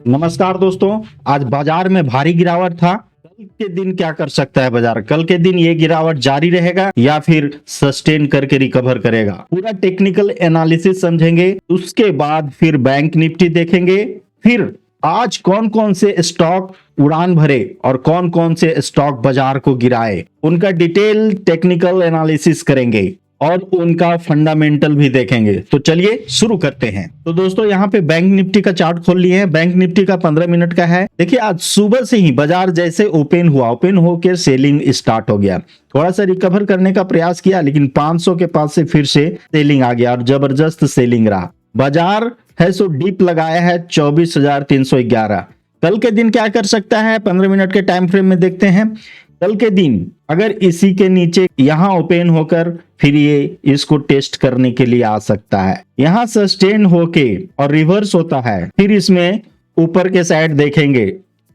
नमस्कार दोस्तों। आज बाजार में भारी गिरावट था। कल के दिन क्या कर सकता है बाजार? कल के दिन ये गिरावट जारी रहेगा या फिर सस्टेन करके रिकवर करेगा? पूरा टेक्निकल एनालिसिस समझेंगे, उसके बाद फिर बैंक निफ्टी देखेंगे। फिर आज कौन कौन से स्टॉक उड़ान भरे और कौन कौन से स्टॉक बाजार को गिराए, उनका डिटेल टेक्निकल एनालिसिस करेंगे और उनका फंडामेंटल भी देखेंगे। तो चलिए शुरू करते हैं। तो दोस्तों यहाँ पे बैंक निफ्टी का चार्ट खोल लिए हैं। बैंक निफ्टी का 15 मिनट का है। देखिए आज सुबह से ही बाजार जैसे ओपन होकर सेलिंग स्टार्ट हो गया। थोड़ा सा रिकवर करने का प्रयास किया लेकिन 500 के पास से फिर से सेलिंग आ गया और जबरदस्त सेलिंग रहा। बाजार है सो डीप लगाया है 24,311। कल के दिन क्या कर सकता है 15 मिनट के टाइम फ्रेम में देखते हैं। कल के दिन अगर इसी के नीचे यहां ओपन होकर फिर ये इसको टेस्ट करने के लिए आ सकता है। यहां सस्टेन होके और रिवर्स होता है, फिर इसमें ऊपर के साइड देखेंगे।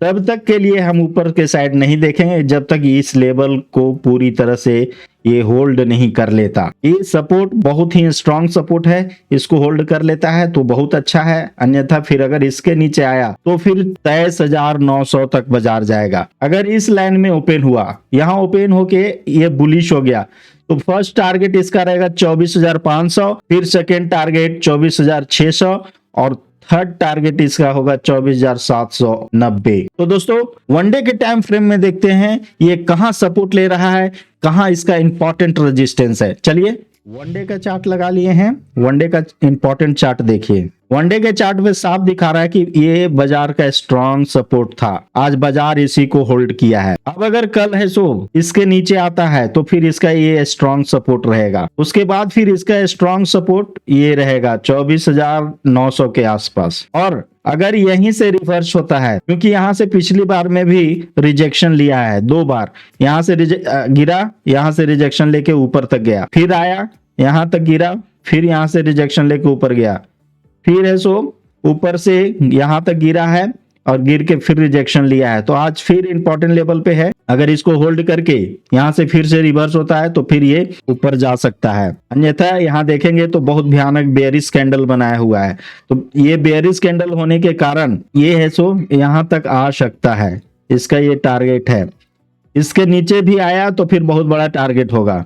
तब तक के लिए हम ऊपर के साइड नहीं देखेंगे जब तक इस लेवल को पूरी तरह से ये होल्ड नहीं कर लेता। ये सपोर्ट बहुत ही स्ट्रांग सपोर्ट है, इसको होल्ड कर लेता है तो बहुत अच्छा है। अन्यथा फिर अगर इसके नीचे आया तो फिर 23,900 तक बाजार जाएगा। अगर इस लाइन में ओपन हुआ, यहाँ ओपन होके ये बुलिश हो गया तो फर्स्ट टारगेट इसका रहेगा 24,500, फिर सेकेंड टारगेट 24,600 और थर्ड टारगेट इसका होगा 24,790। तो दोस्तों वनडे के टाइम फ्रेम में देखते हैं ये कहां सपोर्ट ले रहा है, कहां इसका इंपॉर्टेंट रेजिस्टेंस है। चलिए वनडे का चार्ट लगा लिए हैं। वनडे का इंपॉर्टेंट चार्ट देखिए। वनडे के चार्ट में साफ दिखा रहा है कि ये बाजार का स्ट्रॉन्ग सपोर्ट था। आज बाजार इसी को होल्ड किया है। अब अगर कल है सो इसके नीचे आता है तो फिर इसका ये स्ट्रॉन्ग सपोर्ट रहेगा। उसके बाद फिर इसका स्ट्रॉन्ग सपोर्ट ये रहेगा 24,900 के आसपास। और अगर यहीं से रिवर्स होता है, क्योंकि यहां से पिछली बार में भी रिजेक्शन लिया है 2 बार, यहां से गिरा, यहां से रिजेक्शन लेके ऊपर तक गया, फिर आया यहां तक गिरा, फिर यहां से रिजेक्शन लेके ऊपर गया, फिर है सो ऊपर से यहां तक गिरा है और गिर के फिर रिजेक्शन लिया है। तो आज फिर इंपॉर्टेंट लेवल पे है। अगर इसको होल्ड करके यहां से फिर से रिवर्स होता है तो फिर ये ऊपर जा सकता है। अन्यथा यहां देखेंगे तो बहुत भयानक बेयरिश कैंडल बनाया हुआ है। तो ये बेयरिश कैंडल होने के कारण ये है सो यहां तक आ सकता है। इसका ये टारगेट है। इसके नीचे भी आया तो फिर बहुत बड़ा टारगेट होगा।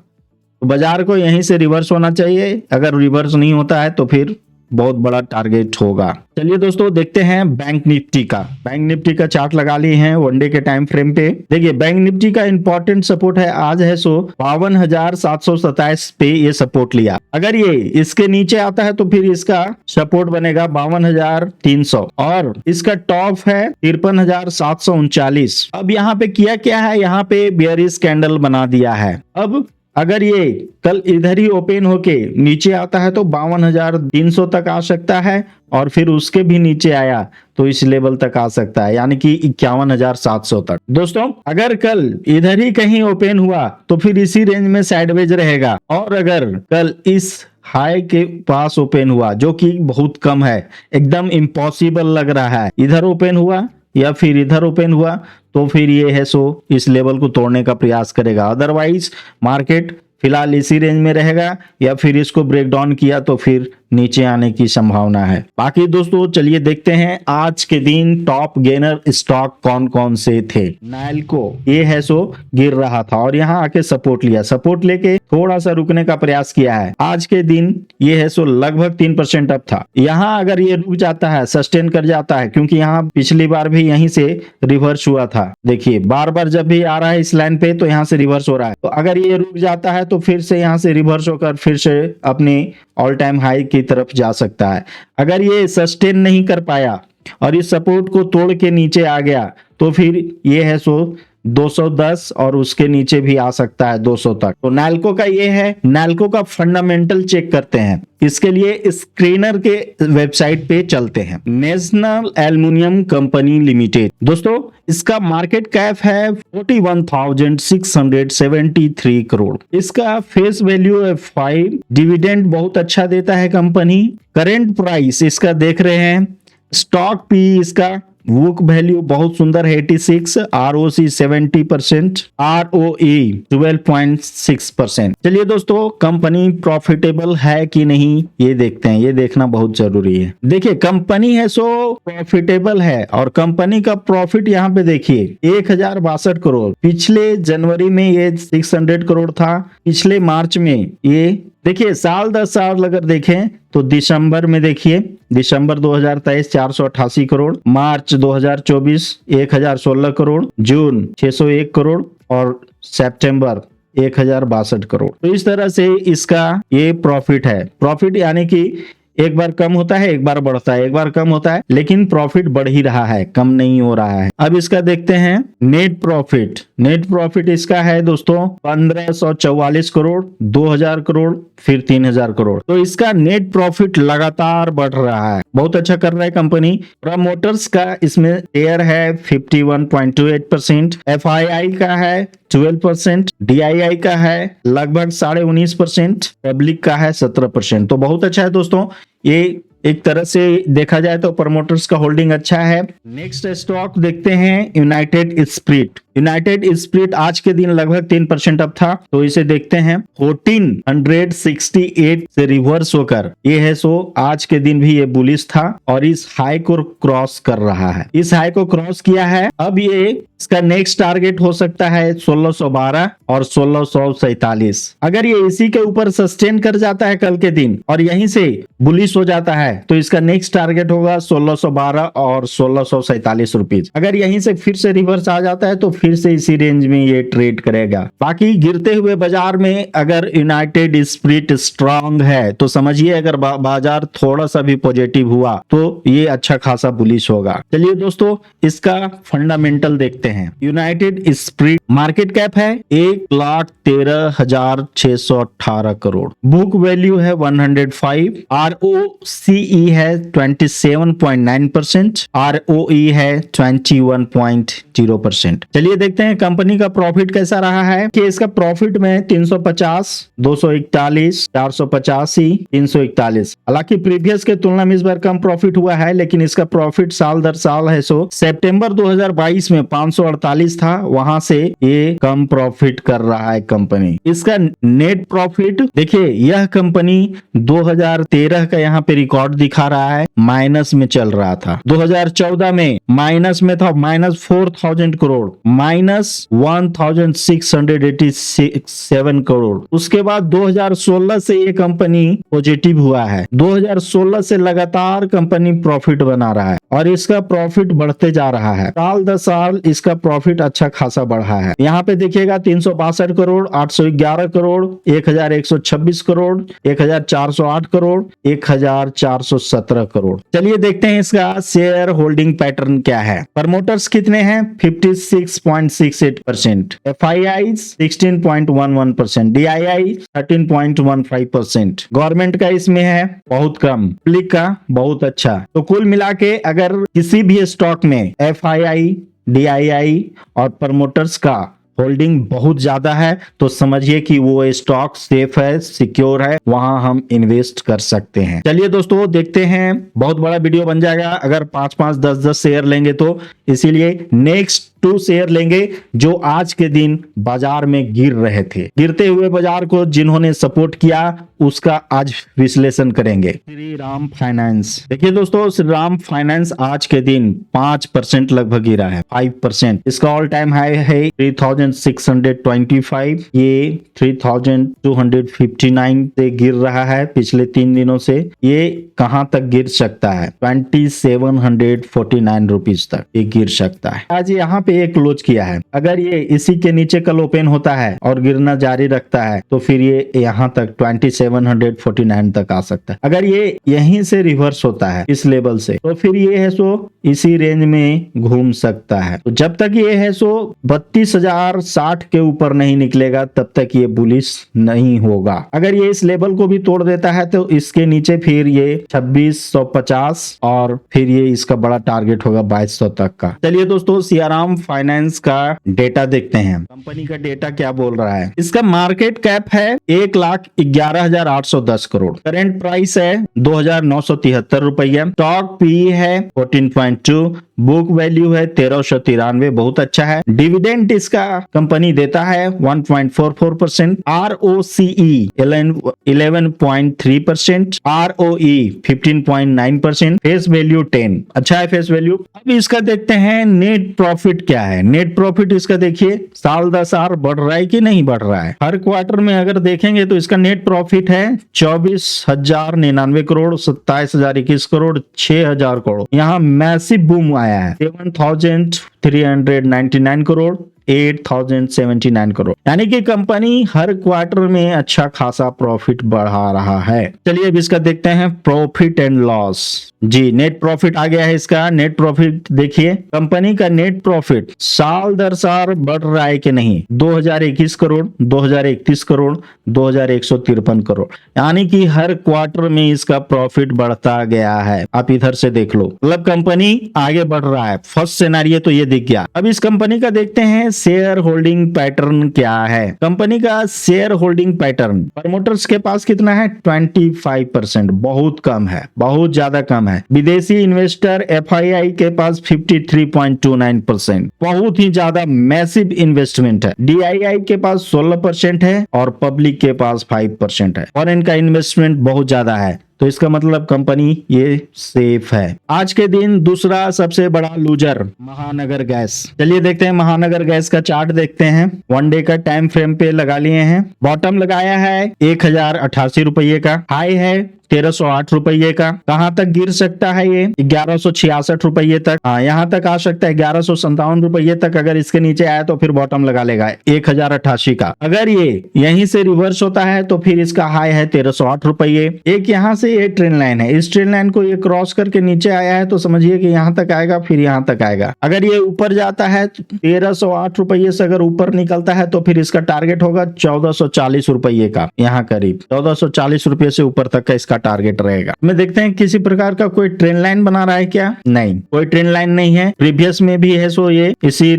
तो बाजार को यहीं से रिवर्स होना चाहिए। अगर रिवर्स नहीं होता है तो फिर बहुत बड़ा टारगेट होगा। चलिए दोस्तों देखते हैं बैंक निफ्टी का। बैंक निफ्टी का चार्ट लगा लिए हैं वनडे के टाइम फ्रेम पे। देखिए बैंक निफ्टी का इंपॉर्टेंट सपोर्ट है आज है सो 52,727 पे ये सपोर्ट लिया। अगर ये इसके नीचे आता है तो फिर इसका सपोर्ट बनेगा 52,300 और इसका टॉप है 53,739। अब यहाँ पे किया क्या है, यहाँ पे बेयरिश कैंडल बना दिया है। अब अगर ये कल इधर ही ओपन होके नीचे आता है तो 52,300 तक आ सकता है और फिर उसके भी नीचे आया तो इस लेवल तक आ सकता है, यानी कि 51,700 तक। दोस्तों अगर कल इधर ही कहीं ओपन हुआ तो फिर इसी रेंज में साइडवेज रहेगा। और अगर कल इस हाई के पास ओपन हुआ, जो कि बहुत कम है, एकदम इम्पॉसिबल लग रहा है, इधर ओपन हुआ या फिर इधर ओपन हुआ तो फिर ये है सो इस लेवल को तोड़ने का प्रयास करेगा। अदरवाइज मार्केट फिलहाल इसी रेंज में रहेगा या फिर इसको ब्रेक डाउन किया तो फिर नीचे आने की संभावना है। बाकी दोस्तों चलिए देखते हैं आज के दिन टॉप गेनर स्टॉक कौन कौन से थे। नाइल्को ये है सो गिर रहा था और यहाँ आके सपोर्ट लिया, सपोर्ट लेके थोड़ा सा रुकने का प्रयास किया है। आज के दिन ये है सो लगभग 3% अप था। यहाँ अगर ये रुक जाता है, सस्टेन कर जाता है, क्योंकि यहाँ पिछली बार भी यहीं से रिवर्स हुआ था। देखिए बार बार जब भी आ रहा है इस लाइन पे तो यहाँ से रिवर्स हो रहा है। तो अगर ये रुक जाता है तो फिर से यहाँ से रिवर्स होकर फिर से अपनी ऑल टाइम हाई की तरफ जा सकता है। अगर ये सस्टेन नहीं कर पाया और इस सपोर्ट को तोड़ के नीचे आ गया तो फिर ये है सो 210 और उसके नीचे भी आ सकता है 200 तक। तो नाल्को का ये है। नाल्को का फंडामेंटल चेक करते हैं। इसके लिए स्क्रीनर के वेबसाइट पे चलते हैं। National aluminium company limited. दोस्तों इसका मार्केट कैप है 41,673 करोड़। इसका फेस वैल्यू है 5। डिविडेंड बहुत अच्छा देता है कंपनी। करेंट प्राइस इसका देख रहे हैं, स्टॉक पी इसका बुक वैल्यू बहुत सुंदर है 86, ROC 70%, ROE 12.6%। चलिए दोस्तों, कंपनी प्रॉफिटेबल है कि नहीं ये देखते हैं, ये देखना बहुत जरूरी है। देखिए कंपनी है सो प्रॉफिटेबल है, और कंपनी का प्रॉफिट यहाँ पे देखिए 1062 करोड़, पिछले जनवरी में ये 600 करोड़ था, पिछले मार्च में ये देखिए साल दर साल अगर देखें तो दिसंबर में देखिए, दिसंबर 2023 488 करोड़, मार्च 2024 1016 करोड़, जून 601 करोड़ और सितंबर 1062 करोड़। तो इस तरह से इसका ये प्रॉफिट है। प्रॉफिट यानी कि एक बार कम होता है, एक बार बढ़ता है, एक बार कम होता है, लेकिन प्रॉफिट बढ़ ही रहा है, कम नहीं हो रहा है। अब इसका देखते हैं नेट प्रॉफिट। नेट प्रॉफिट इसका है दोस्तों 1544 करोड़, 2000 करोड़, फिर 3000 करोड़। तो इसका नेट प्रॉफिट लगातार बढ़ रहा है, बहुत अच्छा कर रहा है कंपनी। प्रमोटर्स का इसमें शेयर है 51.28%, FII का है 12%, DII का है लगभग 19.5%, पब्लिक का है 17%। तो बहुत अच्छा है दोस्तों, ये एक तरह से देखा जाए तो प्रमोटर्स का होल्डिंग अच्छा है। नेक्स्ट स्टॉक देखते हैं यूनाइटेड स्पिरिट। यूनाइटेड स्पिरिट आज के दिन लगभग 3% अप था, तो इसे देखते हैं 1468 से रिवर्स होकर ये है सो आज के दिन भी ये बुलिश था और इस हाई को क्रॉस कर रहा है। इस हाई को क्रॉस किया है, अब ये इसका नेक्स्ट टारगेट हो सकता है 1612 और 1647। अगर ये इसी के ऊपर सस्टेन कर जाता है कल के दिन और यहीं से बुलिश हो जाता है तो इसका नेक्स्ट टारगेट होगा 1612 और 1647 रुपीज। अगर यहीं से फिर से रिवर्स आ जाता है तो फिर से इसी रेंज में ये ट्रेड करेगा। बाकी गिरते हुए बाजार में अगर यूनाइटेड स्पिरिट स्ट्रांग है तो समझिए अगर बाजार थोड़ा सा भी पॉजिटिव हुआ तो ये अच्छा खासा बुलिश होगा। चलिए दोस्तों, इसका फंडामेंटल देखते हैं। यूनाइटेड स्पिरिट मार्केट कैप है 1,13,618 करोड़, बुक वैल्यू है 105, ROCE है 27.9%, ROE है 21.0%। चलिए देखते हैं कंपनी का प्रॉफिट कैसा रहा है कि इसका प्रॉफिट में 350, 241, 485, 341। हालांकि प्रीवियस के तुलना में इस बार कम प्रॉफिट हुआ है, लेकिन इसका प्रॉफिट साल दर साल है सो सितंबर 2022 में 548 था, वहां से ये कम प्रॉफिट कर रहा है कंपनी। इसका नेट प्रॉफिट देखिए, यह कंपनी 2013 का यहाँ पे रिकॉर्ड दिखा रहा है, माइनस में चल रहा था। 2014 में माइनस में था, -4000 करोड़, -1687 करोड़। उसके बाद 2016 से ये कंपनी पॉजिटिव हुआ है। 2016 से लगातार कंपनी प्रॉफिट बना रहा है और इसका प्रॉफिट बढ़ते जा रहा है। साल दर साल इसका प्रॉफिट अच्छा खासा बढ़ा है। यहाँ पे देखिएगा 362 करोड़, 811 करोड़, 1126 करोड़, 1408 करोड़, 1417 करोड़। चलिए देखते हैं इसका शेयर होल्डिंग पैटर्न क्या है। प्रमोटर्स कितने हैं? 56.68%, FII 16.11%, DII 13.15%। गवर्नमेंट का इसमें है बहुत कम, पब्लिक का बहुत अच्छा। तो कुल मिला के अगर किसी भी स्टॉक में FII, DII और प्रमोटर्स का होल्डिंग बहुत ज्यादा है तो समझिए कि वो स्टॉक सेफ है, सिक्योर है, वहां हम इन्वेस्ट कर सकते हैं। चलिए दोस्तों देखते हैं, बहुत बड़ा वीडियो बन जाएगा अगर 5-5, 10-10 शेयर लेंगे तो, इसीलिए नेक्स्ट 2 शेयर लेंगे जो आज के दिन बाजार में गिर रहे थे। गिरते हुए बाजार को जिन्होंने सपोर्ट किया उसका आज विश्लेषण करेंगे। श्री राम फाइनेंस, देखिए दोस्तों, श्री राम फाइनेंस आज के दिन 5% लगभग गिरा है, 5%। इसका ऑल टाइम हाई है 3625, ये 3259 से गिर रहा है पिछले 3 दिनों से। ये कहां तक गिर सकता है? 2749 रुपीज तक ये गिर सकता है। आज यहाँ पे एक क्लोज किया है, अगर ये इसी के नीचे कल ओपन होता है और गिरना जारी रखता है तो फिर ये यहाँ तक 2749 तक आ सकता है। अगर ये यहीं से रिवर्स होता है इस लेवल से तो फिर ये है सो इसी रेंज में घूम सकता है। तो जब तक ये है सो 32,060 के ऊपर नहीं निकलेगा तब तक ये बुलिश नहीं होगा। अगर ये इस लेवल को भी तोड़ देता है तो इसके नीचे फिर ये 2650 और फिर ये इसका बड़ा टारगेट होगा 2200 तक का। चलिए दोस्तों, सियाराम फाइनेंस का डेटा देखते हैं। कंपनी का डेटा क्या बोल रहा है? इसका मार्केट कैप है 1,11,810 करोड़, करेंट प्राइस है 2,973 रुपया, स्टॉक पी है 14.2, बुक वैल्यू है 1393, बहुत अच्छा है। डिविडेंड इसका कंपनी देता है 1.44%, ROCE 11.3%, ROE 15.9%, फेस वैल्यू 10, अच्छा है फेस वैल्यू। अब इसका देखते हैं नेट प्रॉफिट क्या है। नेट प्रॉफिट इसका देखिए साल दर साल बढ़ रहा है कि नहीं बढ़ रहा है। हर क्वार्टर में अगर देखेंगे तो इसका नेट प्रॉफिट है 24,099 करोड़, 27,021 करोड़, 6,000 करोड़। यहाँ मैसिव बूम आया है 7,399 करोड़, 8,079 करोड़, यानी कि कंपनी हर क्वार्टर में अच्छा खासा प्रॉफिट बढ़ा रहा है। चलिए अब इसका देखते हैं प्रॉफिट एंड लॉस। जी नेट प्रॉफिट आ गया है इसका। नेट प्रॉफिट देखिए कंपनी का नेट प्रॉफिट साल दर साल बढ़ रहा है कि नहीं। 2021 करोड़, 2031 करोड़, 2153 करोड़, यानी कि हर क्वार्टर में इसका प्रॉफिट बढ़ता गया है। आप इधर से देख लो, मतलब कंपनी आगे बढ़ रहा है। फर्स्ट सिनेरियो तो ये दिख गया। अब इस कंपनी का देखते हैं शेयर होल्डिंग पैटर्न क्या है। कंपनी का शेयर होल्डिंग पैटर्न, प्रमोटर्स के पास कितना है 25%, बहुत कम है, बहुत ज्यादा कम है। विदेशी इन्वेस्टर FII के पास 53.29%, बहुत ही ज्यादा मैसिव इन्वेस्टमेंट है। DII के पास 16% है और पब्लिक के पास 5% है। और इनका इन्वेस्टमेंट बहुत ज्यादा है, तो इसका मतलब कंपनी ये सेफ है। आज के दिन दूसरा सबसे बड़ा लूजर महानगर गैस। चलिए देखते हैं महानगर गैस का चार्ट देखते हैं। 1 डे का टाइम फ्रेम पे लगा लिए हैं। बॉटम लगाया है 1,088 रुपये का, हाई है 1,308 रुपये का। कहां तक गिर सकता है ये 1,166 रुपये तक। हाँ यहां तक आ सकता है 1,157 रुपये तक। अगर इसके नीचे आया तो फिर बॉटम लगा लेगा 1,088 का। अगर ये यहीं से रिवर्स होता है तो फिर इसका हाई है 1,308 रुपये। एक यहाँ से ये ट्रेन लाइन है, इस ट्रेन लाइन को ये क्रॉस करके नीचे आया है तो समझिए कि यहाँ तक आएगा, फिर यहाँ तक आएगा। अगर ये ऊपर जाता है 1,308 रुपये से अगर ऊपर निकलता है तो फिर इसका टारगेट होगा 1,440 रुपये का। यहाँ करीब 1,440 रुपये से ऊपर तक का इसका टारगेट रहेगा। मैं देखते हैं किसी प्रकार का कोई ट्रेन लाइन बना रहा है क्या, नहीं कोई ट्रेन लाइन नहीं है। प्रीवियस में भी है सो ये इसी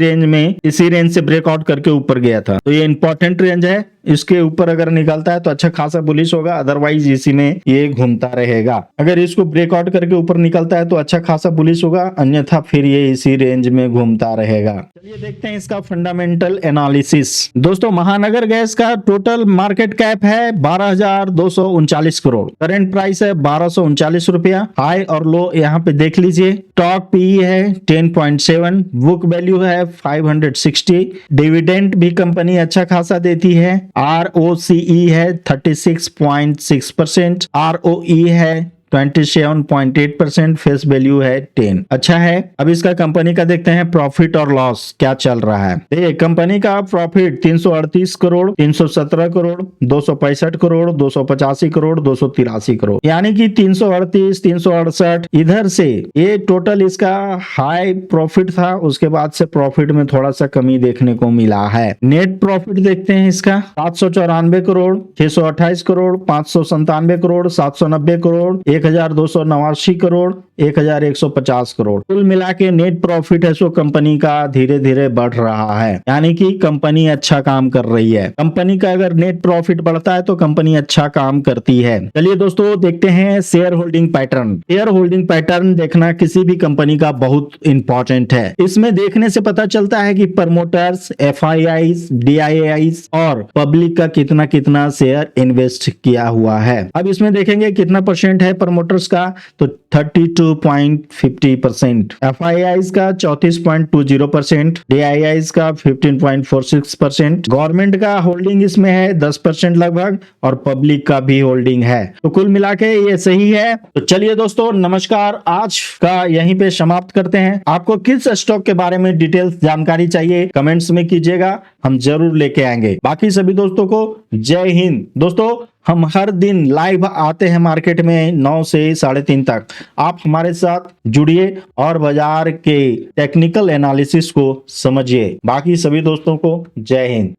रेंज से ब्रेकआउट करके ऊपर गया था, तो ये इंपॉर्टेंट रेंज है। इसके ऊपर अगर निकलता है तो अच्छा खासा बुलिश होगा, अदरवाइज इसी में ये घूमता रहेगा। अगर इसको ब्रेकआउट करके ऊपर निकलता है तो अच्छा खासा बुलिश होगा, अन्यथा फिर ये इसी रेंज में घूमता रहेगा। चलिए देखते हैं इसका फंडामेंटल एनालिसिस। दोस्तों महानगर गैस का टोटल मार्केट कैप है 12,239 करोड़, करंट प्राइस है 1,239 रुपया। हाई और लो यहाँ पे देख लीजिए। स्टॉक PE है 10.7, बुक वैल्यू है 560, डिविडेंड भी कंपनी अच्छा खासा देती है। ROCE है 36.6%, ROE है 27.8%, फेस वैल्यू है 10, अच्छा है। अब इसका कंपनी का देखते हैं प्रॉफिट और लॉस क्या चल रहा है। देखिए कंपनी का प्रॉफिट 338 करोड़, 317 करोड़, 265 करोड़, 285 करोड़, 283 करोड़, यानी कि 338, 368 इधर से ये टोटल इसका हाई प्रॉफिट था। उसके बाद से प्रॉफिट में थोड़ा सा कमी देखने को मिला है। नेट प्रॉफिट देखते हैं इसका 794 करोड़, 628 करोड़, 597 करोड़, 790 करोड़, 1,289 करोड़, 1,150 करोड़। कुल मिला के नेट प्रॉफिट है सो कंपनी का धीरे धीरे बढ़ रहा है, यानी कि कंपनी अच्छा काम कर रही है। कंपनी का अगर नेट प्रॉफिट बढ़ता है तो कंपनी अच्छा काम करती है। चलिए दोस्तों देखते हैं share holding pattern. Share holding pattern देखना किसी भी कंपनी का बहुत इंपॉर्टेंट है। इसमें देखने से पता चलता है कि प्रमोटर्स, FIIs, DIIs और पब्लिक का कितना कितना शेयर इन्वेस्ट किया हुआ है। अब इसमें देखेंगे कितना परसेंट है प्रमोटर्स का, तो 32.50%, FIIs का 34.20%, DIIs का 15.46%, गवर्नमेंट का होल्डिंग इसमें है 10% लगभग और पब्लिक का भी होल्डिंग है। तो कुल मिला के ये सही है। तो चलिए दोस्तों नमस्कार, आज का यहीं पे समाप्त करते हैं। आपको किस स्टॉक के बारे में डिटेल्स जानकारी चाहिए कमेंट्स में कीजिएगा, हम जरूर लेके आएंगे। बाकी सभी दोस्तों को जय हिंद। दोस्तों हम हर दिन लाइव आते हैं मार्केट में 9 से 3:30 तक। आप हमारे साथ जुड़िए और बाजार के टेक्निकल एनालिसिस को समझिए। बाकी सभी दोस्तों को जय हिंद।